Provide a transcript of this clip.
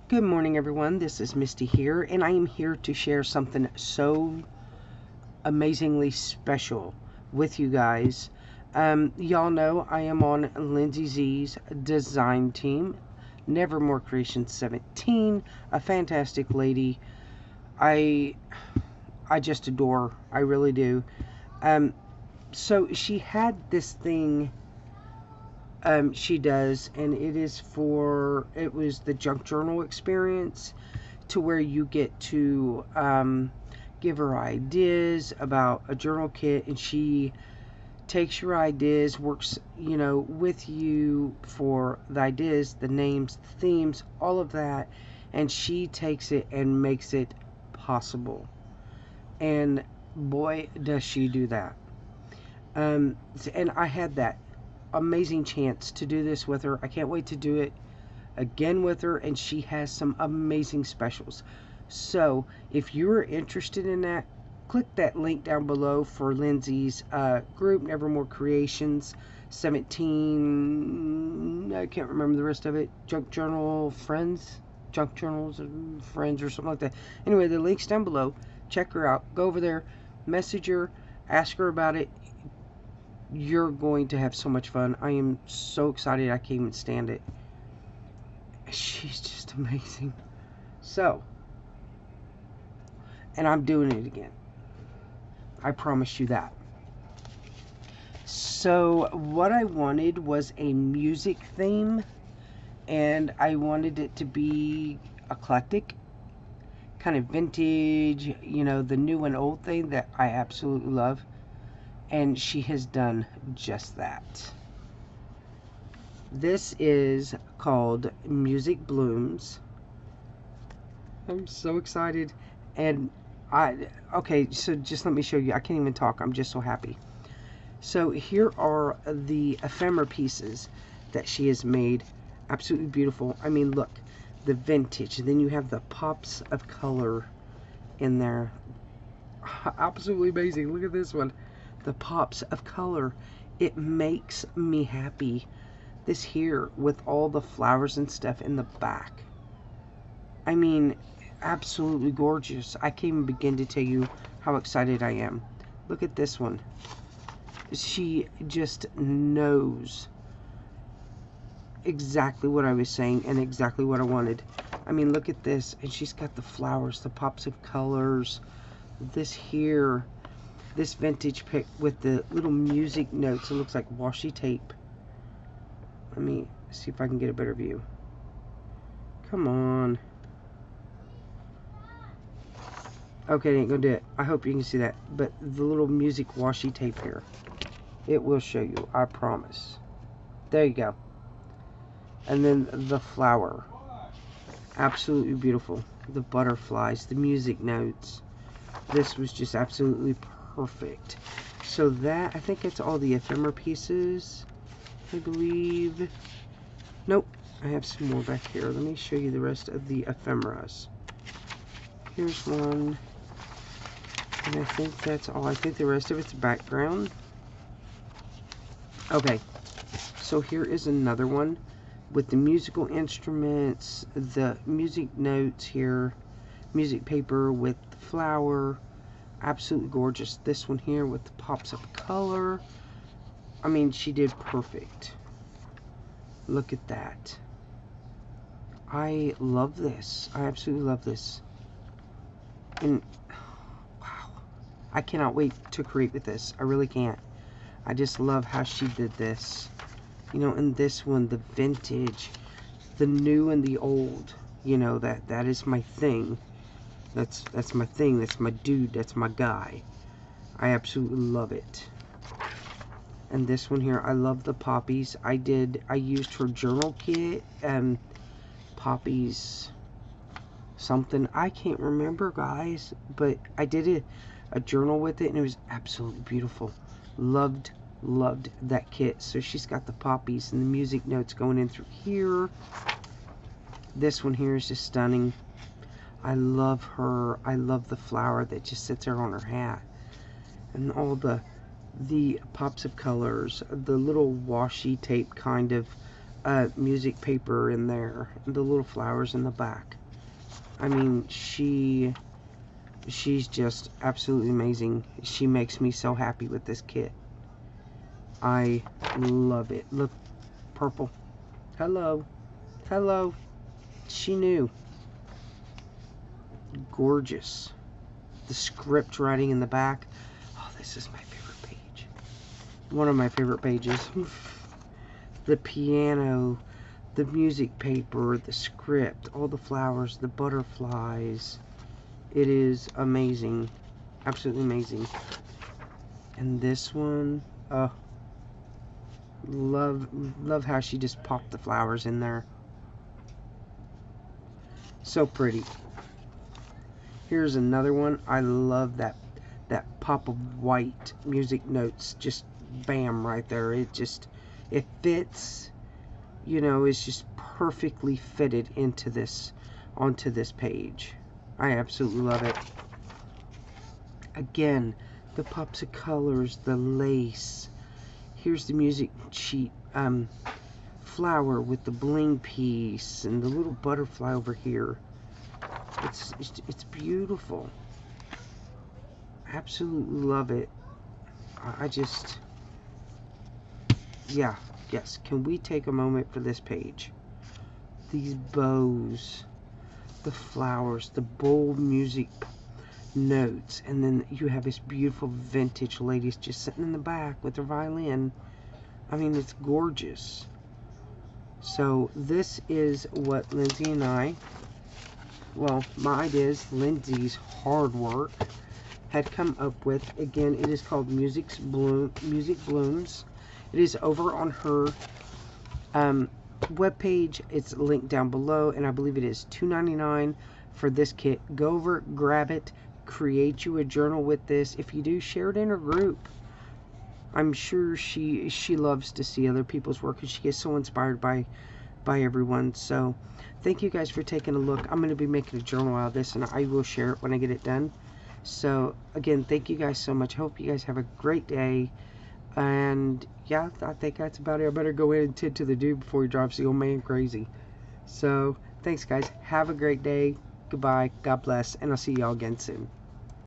Good morning, everyone. This is Misty here, and I am here to share something so amazingly special with you guys. Y'all know I am on Lindsey Z's design team, Nevermore Creation 17, a fantastic lady. I just adore. I really do. So she had this thing she does, and it was the junk journal experience, to where you get to give her ideas about a journal kit, and she takes your ideas, works with you for the ideas, the names, the themes, all of that, and she takes it and makes it possible. And boy, does she do that. And I had that amazing chance to do this with her. I can't wait to do it again with her, and she has some amazing specials. So if you're interested in that, click that link down below for Lindsey's group, Nevermore Creations 17. I can't remember the rest of it. Junk Journals Friends, or something like that. Anyway, the link's down below. Check her out. Go over there, message her, ask her about it. You're going to have so much fun. I am so excited. I can't even stand it. She's just amazing. So, and I'm doing it again. I promise you that. So, what I wanted was a music theme, and I wanted it to be eclectic, kind of vintage, the new and old thing that I absolutely love. And she has done just that. This is called Music Blooms. I'm so excited. And okay, so just let me show you. I can't even talk. I'm just so happy. So here are the ephemera pieces that she has made. Absolutely beautiful. I mean, look, the vintage. And then you have the pops of color in there. Absolutely amazing. Look at this one. The pops of color. It makes me happy. This here with all the flowers and stuff in the back. I mean, absolutely gorgeous. I can't even begin to tell you how excited I am. Look at this one. She just knows exactly what I was saying and exactly what I wanted. I mean, look at this. And she's got the flowers, the pops of colors. This here. This vintage pick with the little music notes. It looks like washi tape. Let me see if I can get a better view. Come on. Okay, it ain't gonna do it. I hope you can see that. But the little music washi tape here. It will show you. I promise. There you go. And then the flower. Absolutely beautiful. The butterflies. The music notes. This was just absolutely perfect. So that, I think it's all the ephemera pieces, I believe. Nope, I have some more back here. Let me show you the rest of the ephemeras. Here's one, and I think that's all. I think the rest of it's background. Okay, so here is another one with the musical instruments, the music notes here, music paper with the flower. Absolutely gorgeous. This one here with the pops of color. I mean, she did perfect. Look at that. I love this. I absolutely love this. And wow, I cannot wait to create with this. I really can't. I just love how she did this. And this one, the vintage, the new and the old. That is my thing. That's my thing. That's my dude. That's my guy. I absolutely love it. And this one here, I love the poppies. I used her journal kit and poppies something. I can't remember, guys, but I did a journal with it, and it was absolutely beautiful. Loved that kit. So she's got the poppies and the music notes going in through here. This one here is just stunning. I love her. I love the flower that just sits there on her hat. And all the pops of colors. The little washi tape kind of music paper in there, and the little flowers in the back. I mean, she's just absolutely amazing. She makes me so happy with this kit. I love it. Look, purple. Hello. Hello. She knew. Gorgeous. The script writing in the back. Oh, this is my favorite page. One of my favorite pages. The piano, the music paper, the script, all the flowers, the butterflies. It is amazing. Absolutely amazing. And this one, love how she just popped the flowers in there. So pretty. Here's another one. I love that pop of white music notes. Just bam, right there. It fits, you know, it's just perfectly fitted into this, onto this page. I absolutely love it. Again, the pops of colors, the lace. Here's the music sheet, flower with the bling piece and the little butterfly over here. It's beautiful. Absolutely love it. I just, yeah, yes. Can we take a moment for this page? These bows, the flowers, the bold music notes, and then you have this beautiful vintage lady just sitting in the back with her violin. I mean, it's gorgeous. So this is what Lindsey and I, well, my ideas, Lindsey's hard work, had come up with. Again, it is called Music Blooms. It is over on her webpage. It's linked down below, and I believe it is $2.99 for this kit. Go over, grab it, create you a journal with this. If you do, share it in her group. I'm sure she loves to see other people's work, and she gets so inspired by everyone. So thank you guys for taking a look. I'm going to be making a journal out of this, and I will share it when I get it done. So again, thank you guys so much. I hope you guys have a great day. And yeah, I think that's about it. I better go in and tend to the dude before he drives the old man crazy. So thanks guys. Have a great day. Goodbye. God bless. And I'll see y'all again soon.